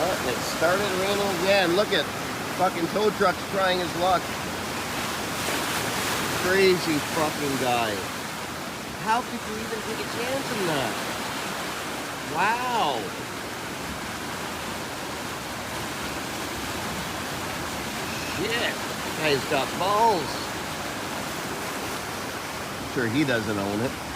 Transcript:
And it started raining again. Look at fucking tow truck's trying his luck. Crazy fucking guy. How could you even take a chance in that? Wow. Shit. Guy's got balls. Sure he doesn't own it.